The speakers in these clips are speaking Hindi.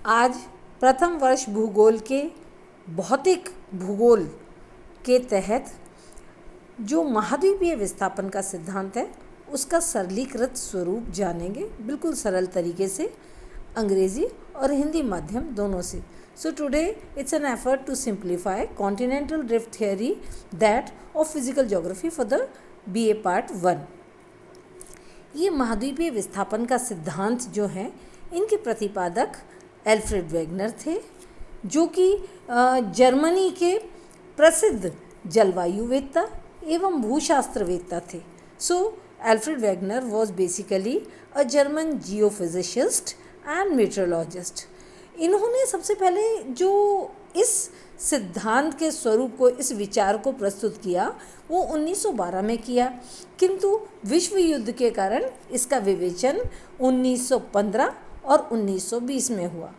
आज प्रथम वर्ष भूगोल के भौतिक भूगोल के तहत जो महाद्वीपीय विस्थापन का सिद्धांत है उसका सरलीकृत स्वरूप जानेंगे, बिल्कुल सरल तरीके से, अंग्रेजी और हिंदी माध्यम दोनों से। So today it's an effort to simplify continental drift theory that of physical geography for the BA part 1। ये महाद्वीपीय विस्थापन का सिद्धांत जो है इनके प्रतिपादक एल्फ्रेड वेगनर थे, जो कि जर्मनी के प्रसिद्ध जलवायुवेत्ता एवं भूशास्त्रवेत्ता थे। So Alfred Wegener was basically a German geophysicist and meteorologist. इन्होंने सबसे पहले जो इस सिद्धांत के स्वरूप को, इस विचार को प्रस्तुत किया वो 1912 में किया, किंतु विश्व युद्ध के कारण इसका विवेचन 1915 और 1920 में हुआ।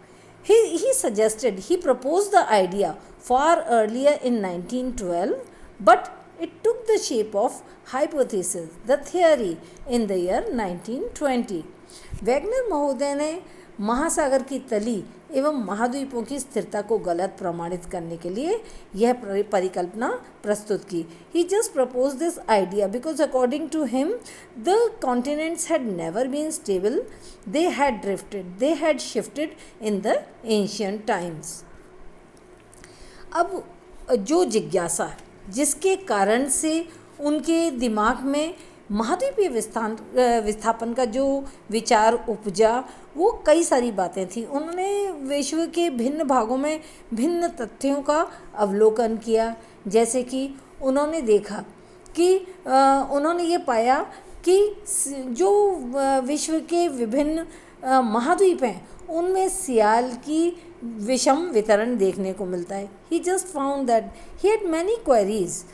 He proposed the idea far earlier in 1912, but it took the shape of hypothesis, the theory, in the year 1920। Wegener महोदय ने महासागर की तली एवं महाद्वीपों की स्थिरता को गलत प्रमाणित करने के लिए यह परिकल्पना प्रस्तुत की। He just proposed this idea because according to him the continents had never been stable, they had drifted, they had shifted in the ancient times। अब जो जिज्ञासा जिसके कारण से उनके दिमाग में महाद्वीपीय विस्थापन का जो विचार उपजा वो कई सारी बातें थी। उन्होंने विश्व के भिन्न भागों में भिन्न तथ्यों का अवलोकन किया, जैसे कि उन्होंने देखा कि उन्होंने ये पाया कि जो विश्व के विभिन्न महाद्वीप हैं उनमें सियाल की विषम वितरण देखने को मिलता है। He just found that he had many queries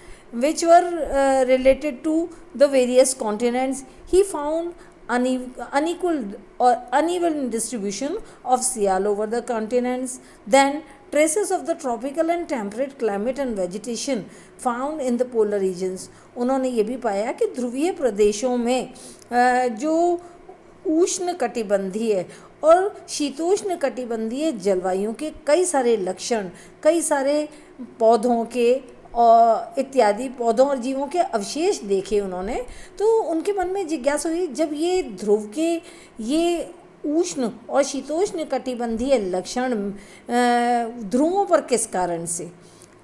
which were related to the various continents। He found unequal or uneven distribution of seal over the continents, then traces of the tropical and temperate climate and vegetation found in the polar regions। उन्होंने ये भी पाया कि ध्रुवीय प्रदेशों में जो उष्ण कटिबंधीय और शीतोष्ण कटिबंधीय जलवायु के कई सारे लक्षण, कई सारे पौधों के और इत्यादि पौधों और जीवों के अवशेष देखे उन्होंने। तो उनके मन में जिज्ञासा हुई, जब ये ध्रुव के ये उष्ण और शीतोष्ण कटिबंधीय लक्षण ध्रुवों पर किस कारण से।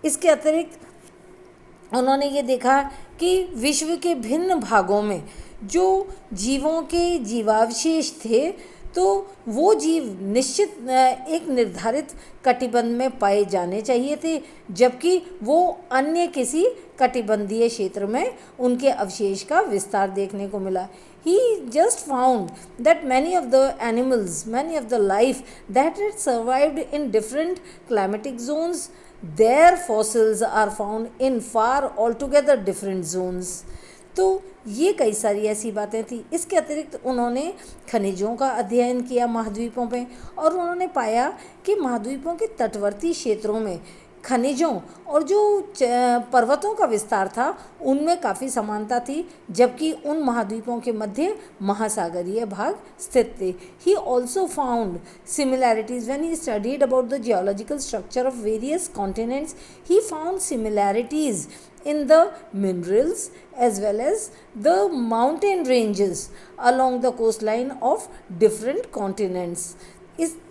इसके अतिरिक्त उन्होंने ये देखा कि विश्व के भिन्न भागों में जो जीवों के जीवावशेष थे तो वो जीव निश्चित एक निर्धारित कटिबंध में पाए जाने चाहिए थे, जबकि वो अन्य किसी कटिबंधीय क्षेत्र में उनके अवशेष का विस्तार देखने को मिला। He just found that many of the animals, many of the life that had survived in different climatic zones, their fossils are found in far altogether different zones। तो ये कई सारी ऐसी बातें थी। इसके अतिरिक्त उन्होंने खनिजों का अध्ययन किया महाद्वीपों पे, और उन्होंने पाया कि महाद्वीपों के तटवर्ती क्षेत्रों में खनिजों और जो पर्वतों का विस्तार था उनमें काफ़ी समानता थी, जबकि उन महाद्वीपों के मध्य महासागरीय भाग स्थित थे। He also found similarities when he studied about the geological structure of various continents। He found similarities in the minerals as well as the mountain ranges along the coastline of different continents।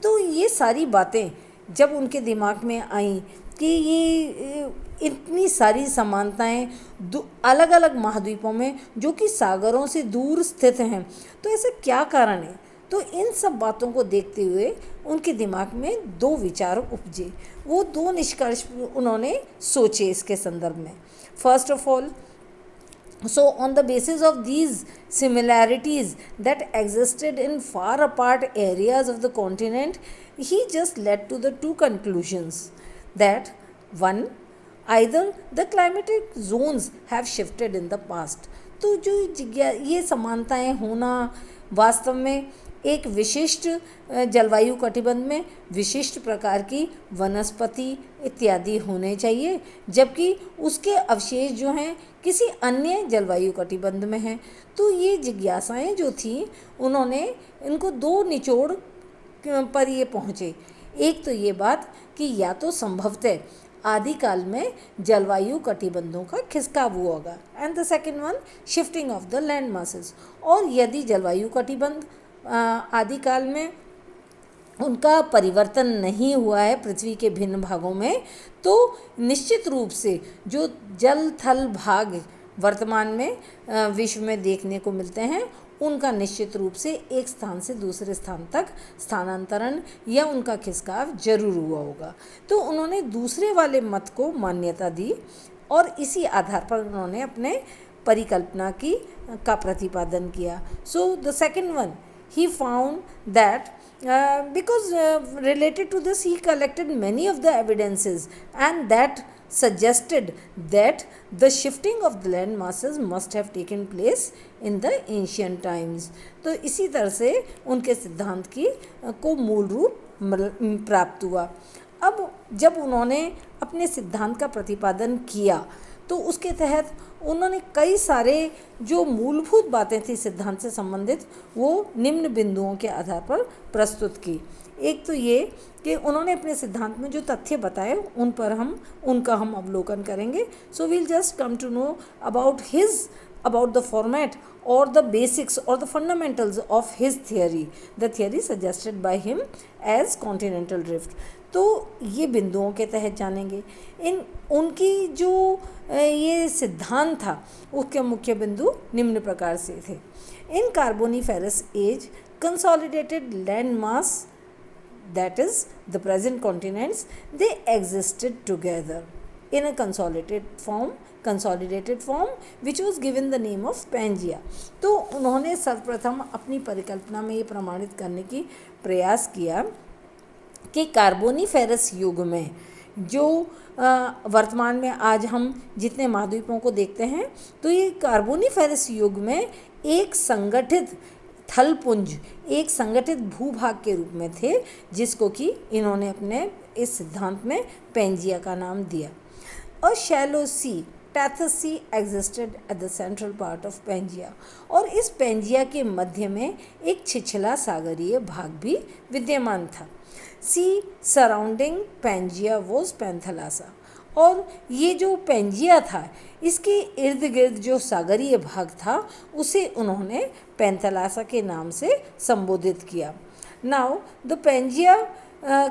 तो ये सारी बातें जब उनके दिमाग में आई कि ये इतनी सारी समानताएं अलग अलग महाद्वीपों में जो कि सागरों से दूर स्थित हैं, तो ऐसे क्या कारण है। तो इन सब बातों को देखते हुए उनके दिमाग में दो विचार उपजे, वो दो निष्कर्ष उन्होंने सोचे इसके संदर्भ में। First of all, so on the basis of these similarities that existed in far apart areas of the continent, he just led to the two conclusions that one, either the climatic zones have shifted in the past। तो जो ये समानताएं होना वास्तव में एक विशिष्ट जलवायु कटिबंध में विशिष्ट प्रकार की वनस्पति इत्यादि होने चाहिए, जबकि उसके अवशेष जो हैं किसी अन्य जलवायु कटिबंध में हैं। तो ये जिज्ञासाएं जो थी उन्होंने इनको दो निचोड़ पर ये पहुँचे। एक तो ये बात कि या तो संभवतः आदिकाल में जलवायु कटिबंधों का खिसकाव हुआ होगा, and the second one shifting of the land masses. और यदि जलवायु कटिबंध आदिकाल में उनका परिवर्तन नहीं हुआ है पृथ्वी के भिन्न भागों में, तो निश्चित रूप से जो जल थल भाग वर्तमान में विश्व में देखने को मिलते हैं, उनका निश्चित रूप से एक स्थान से दूसरे स्थान तक स्थानांतरण या उनका खिसकाव जरूर हुआ होगा। तो उन्होंने दूसरे वाले मत को मान्यता दी और इसी आधार पर उन्होंने अपने परिकल्पना का प्रतिपादन किया। So the second one, he found that because related to this he collected many of the evidences and that suggested that the shifting of the land masses must have taken place in the ancient times। तो इसी तरह से उनके सिद्धांत को मूल रूप प्राप्त हुआ। अब जब उन्होंने अपने सिद्धांत का प्रतिपादन किया तो उसके तहत उन्होंने कई सारे जो मूलभूत बातें थी सिद्धांत से संबंधित, वो निम्न बिंदुओं के आधार पर प्रस्तुत की। एक तो ये कि उन्होंने अपने सिद्धांत में जो तथ्य बताए उनका हम अवलोकन करेंगे। So we'll just come to know about the format or the basics or the fundamentals of his theory, the theory suggested by him as continental drift। तो ये बिंदुओं के तहत जानेंगे। उनकी जो ये सिद्धांत था उसके मुख्य बिंदु निम्न प्रकार से थे। In Carboniferous age consolidated land mass, that is the present continents, they existed together in a consolidated form which was given the name of Pangaea। तो उन्होंने सर्वप्रथम अपनी परिकल्पना में ये प्रमाणित करने की प्रयास किया कि कार्बोनिफेरस युग में जो वर्तमान में आज हम जितने महाद्वीपों को देखते हैं, तो ये कार्बोनिफेरस युग में एक संगठित थलपुंज, एक संगठित भूभाग के रूप में थे, जिसको कि इन्होंने अपने इस सिद्धांत में पेंजिया का नाम दिया। A shallow sea Tethys sea existed at the central part of Pangaea, और इस पेंजिया के मध्य में एक छिछला सागरीय भाग भी विद्यमान था। सी सराउंडिंग पेंजिया वॉज पैंथलासा, और ये जो पेंजिया था इसके इर्द गिर्द जो सागरीय भाग था उसे उन्होंने पैंथलासा के नाम से संबोधित किया। Now the Pangaea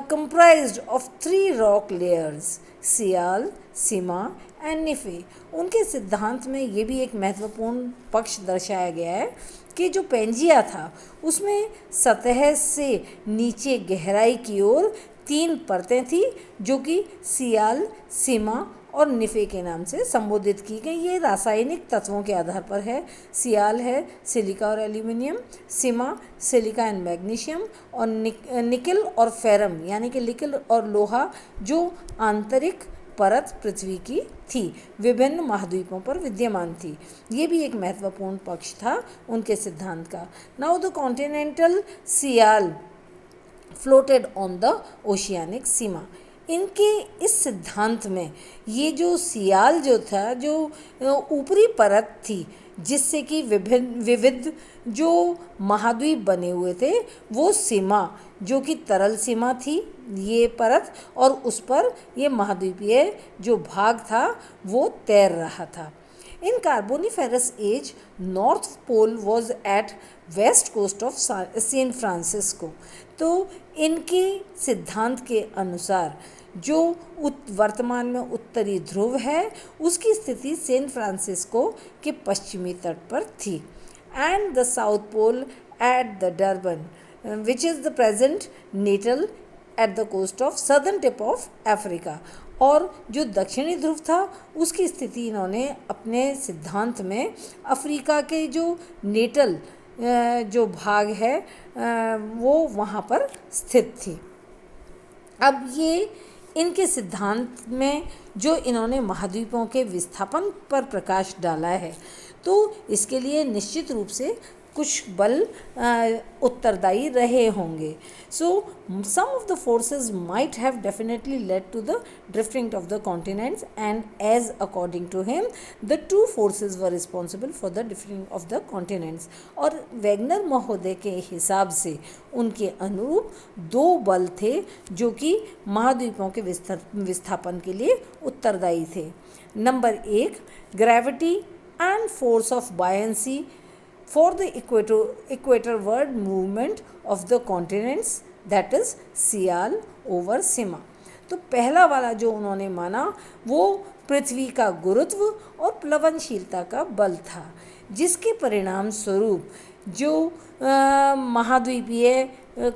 comprised of 3 rock layers, sial, sima and nife. उनके सिद्धांत में ये भी एक महत्वपूर्ण पक्ष दर्शाया गया है कि जो पेंजिया था उसमें सतह से नीचे गहराई की ओर 3 परतें थी, जो कि सियाल, सीमा और निफे के नाम से संबोधित की गई। ये रासायनिक तत्वों के आधार पर है। सियाल है सिलिका और aluminium, Seema silica and magnesium, और निकल और फेरम यानी कि निकल और लोहा जो आंतरिक परत पृथ्वी की थी, विभिन्न महाद्वीपों पर विद्यमान थी। ये भी एक महत्वपूर्ण पक्ष था उनके सिद्धांत का। Now the continental sial floated on the oceanic sima. इनके इस सिद्धांत में ये जो सियाल जो था, जो ऊपरी परत थी जिससे कि विविध जो महाद्वीप बने हुए थे, वो सीमा जो कि तरल सीमा थी ये परत, और उस पर ये महाद्वीपीय जो भाग था वो तैर रहा था। In Carboniferous age North Pole was at west coast of San Francisco. तो इनके सिद्धांत के अनुसार जो वर्तमान में उत्तरी ध्रुव है उसकी स्थिति सैन फ्रांसिस्को के पश्चिमी तट पर थी, and the south pole at the Durban which is the present Natal at the coast of southern tip of Africa. और जो दक्षिणी ध्रुव था उसकी स्थिति इन्होंने अपने सिद्धांत में अफ्रीका के जो नेटल जो भाग है वो वहाँ पर स्थित थी। अब ये इनके सिद्धांत में जो इन्होंने महाद्वीपों के विस्थापन पर प्रकाश डाला है, तो इसके लिए निश्चित रूप से कुछ बल उत्तरदायी रहे होंगे. So some of the forces might have definitely led to the drifting of the continents and as according to him the two forces were responsible for the drifting of the continents. और वैगनर महोदय के हिसाब से उनके अनुरूप दो बल थे जो कि महाद्वीपों के विस्थापन के लिए उत्तरदायी थे. Number 1, gravity and force of buoyancy for the equatorward movement of the continents, that is sial over sima. तो पहला वाला जो उन्होंने माना वो पृथ्वी का गुरुत्व और प्लवनशीलता का बल था, जिसके परिणाम स्वरूप जो महाद्वीपीय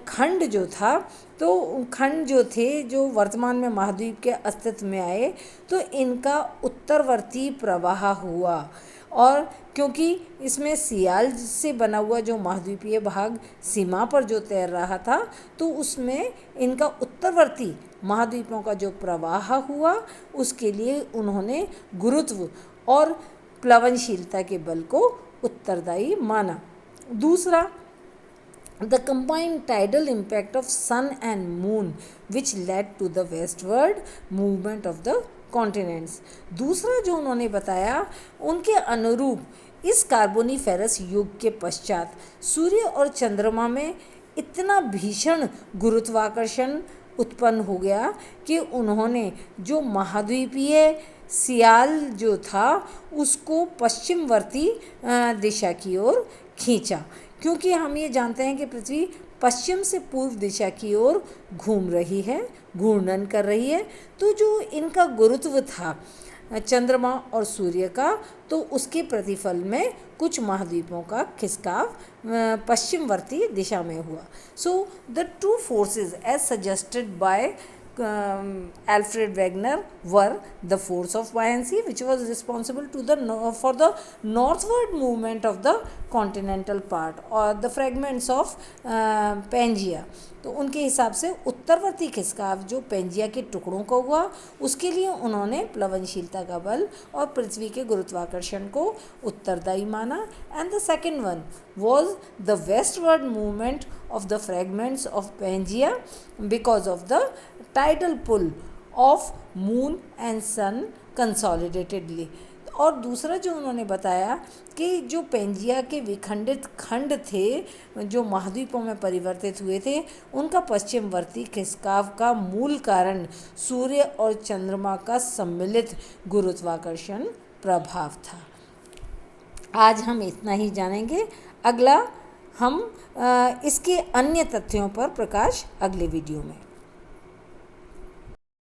खंड जो था, तो खंड जो थे जो वर्तमान में महाद्वीप के अस्तित्व में आए, तो इनका उत्तरवर्ती प्रवाह हुआ. और क्योंकि इसमें सियाल से बना हुआ जो महाद्वीपीय भाग सीमा पर जो तैर रहा था, तो उसमें इनका उत्तरवर्ती महाद्वीपों का जो प्रवाह हुआ, उसके लिए उन्होंने गुरुत्व और प्लवनशीलता के बल को उत्तरदायी माना. दूसरा, the combined tidal impact of sun and moon which led to the westward movement of the continents. दूसरा जो उन्होंने बताया, उनके अनुरूप इस कार्बोनीफेरस युग के पश्चात सूर्य और चंद्रमा में इतना भीषण गुरुत्वाकर्षण उत्पन्न हो गया कि उन्होंने जो महाद्वीपीय सियाल जो था उसको पश्चिमवर्ती दिशा की ओर खींचा. क्योंकि हम ये जानते हैं कि पृथ्वी पश्चिम से पूर्व दिशा की ओर घूम रही है, घूर्णन कर रही है, तो जो इनका गुरुत्व था चंद्रमा और सूर्य का, तो उसके प्रतिफल में कुछ महाद्वीपों का खिसकाव पश्चिमवर्ती दिशा में हुआ. So the two forces as suggested by Alfred Wegener were the force of buoyancy, which was responsible for the northward movement of the continental part or the fragments of Pangaea. तो उनके हिसाब से उत्तरवर्ती खिसकाव जो पेंजिया के टुकड़ों को हुआ, उसके लिए उन्होंने प्लवनशीलता का बल और पृथ्वी के गुरुत्वाकर्षण को उत्तरदायी माना. And the second one was the westward movement of the fragments of Pangaea because of the tidal pull of moon and sun consolidatedly. और दूसरा जो उन्होंने बताया कि जो पेंजिया के विखंडित खंड थे जो महाद्वीपों में परिवर्तित हुए थे, उनका पश्चिमवर्ती खिसकाव का मूल कारण सूर्य और चंद्रमा का सम्मिलित गुरुत्वाकर्षण प्रभाव था. आज हम इतना ही जानेंगे. अगला हम इसके अन्य तथ्यों पर प्रकाश अगले वीडियो में.